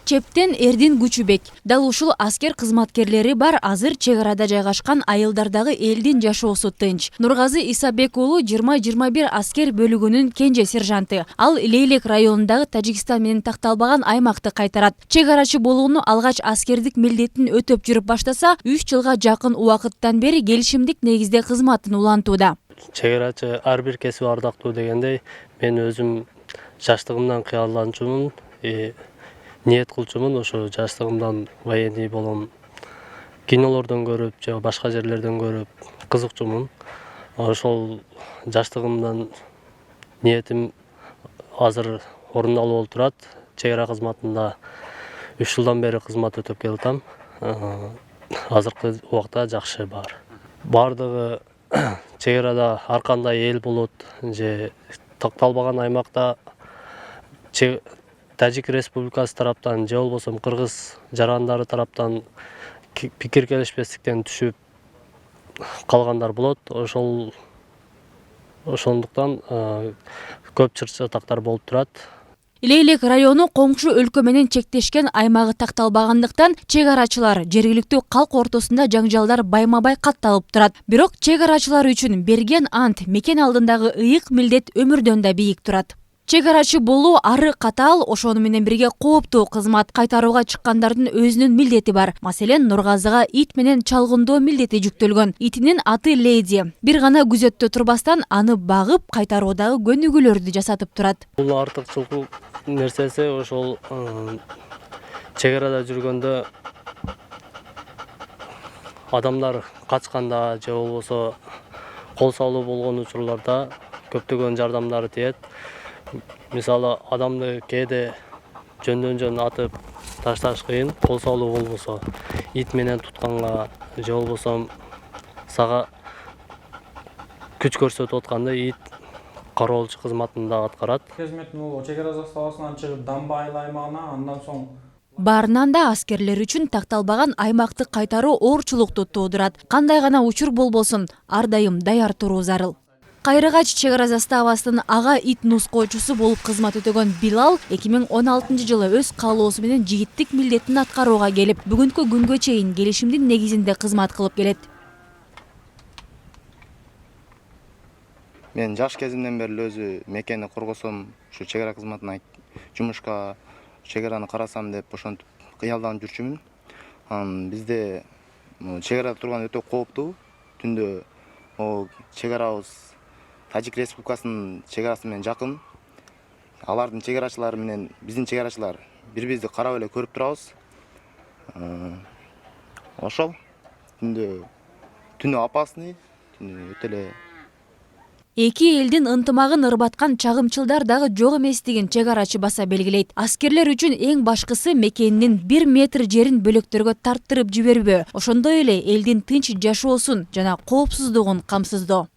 Чептен эрдин күчүбек. Дал ушул аскер кызматкерлери бар азыр чек арада жайгашкан айылдардагы элдин жашоосу тынч. Нургазы Исабек уулу 20-21 аскер бөлүгүнүн кенже сержанты. Ал Лейлек районундагы Тажикстан менен такталбаган аймакты кайтарат. Чек арачы болууну алгач аскердик милдетин өтөп жүрүп баштаса, 3 жылга жакын убакыттан бери келишимдик негизде кызматын улантууда. Чек арачы ар бир кесип ардактуу дегендей, мен өзүм жаштыгымдан кыялданчумун. Ниет кылчумун, ошо жаштыгымдан военный болом. Кинолордон көрүп, же башка жерлерден көрүп кызыкчумун. Ошол жаштыгымдан ниетим азыр орундалып болуп турат. Чек ара кызматында 3 жылдан бери кызмат өтөп келатам. Азыркы убакта жакшы бар. Бардыгы чек арада ар кандай эл болот, же такталбаган аймакта Тажик Республикасы тараптан же болбосо кыргыз жарандары тараптан пикир келишпестиктен түшүп калгандар болот. Ошондуктан көп чыр-чатактар болуп турат. Лейлек району коңшу өлкө менен чектешкен аймагы такталбагандыктан чек арачылар жергиликтүү калк ортосунда жаңжалдар байма-бай катталып турат. Бирок чек арачылар үчүн берген ант, мекен алдындагы ыйык милдет өмүрдөн да бийик турат. Чек арачы болуу ары катаал, ошону менен бирге кооптуу кызмат. Кайтарууга чыккандардын өзүнүн милдети бар. Маселен, Нургазыга ит менен чалгындоо милдети жүктөлгөн. Итинин аты Леди. Бир гана күзөттө турбастан аны багып, кайтаруудагы көнүгүүлөрдү жасатып турат. Бул артыкчылык нерсеси ошол чек арада жүргөндө адамдар качканда же болбосо кол салуу болгон учурларда көптөгөн жардамдары тиет. Мисалы, адамды кээде жөндөн атып ташташ кыйын, кол салуу болбосо, ит менен тутканга же болбосо сага күч көрсөтүп атканда ит кароолчу кызматын да аткарат. Кезметтин бул чек ара заставасынан чыгып Дамба айыл аймагына, андан соң Баарынан да аскерлер үчүн такталбаган аймакты кайтаруу оорчулукту туудурат. Кандай гана учур болбосун, ар дайым даяр туруу зарыл. Кайрыгач чек ара заставасынын ага ит нускоочусу болуп кызмат өтөгөн Билал 2016 жылы өз каалоосу менен жигиттик милдетин аткарууга келип, бүгүнкү күнгө чейин келишимдин негизинде кызмат кылып келет. Мен жаш кезимден бери өзү мекени коргосом, ушу чек ара кызматына жумушка чек араны карасам деп ошентип кыялданып жүрчүмүн. Бизде чек арада турган өтө кооптуу. Түндө чек арабыз Тажик Республикасынын чек арасы менен жакын. Алардын чек арачылары менен биздин чек арачылар бири-бирибизди карап эле көрүп турабыз. Ошол түнү опасный, өтө эле Эки элдин ынтымагын ырбаткан чагымчылдар дагы жок эместигин чек арачы баса белгилейт. Аскерлер үчүн эң башкысы мекенинин 1 метр жерин бөлөктөргө тарттырып жибербөө. Ошондой эле элдин тынч жашоосун жана коопсуздугун камсыздоо.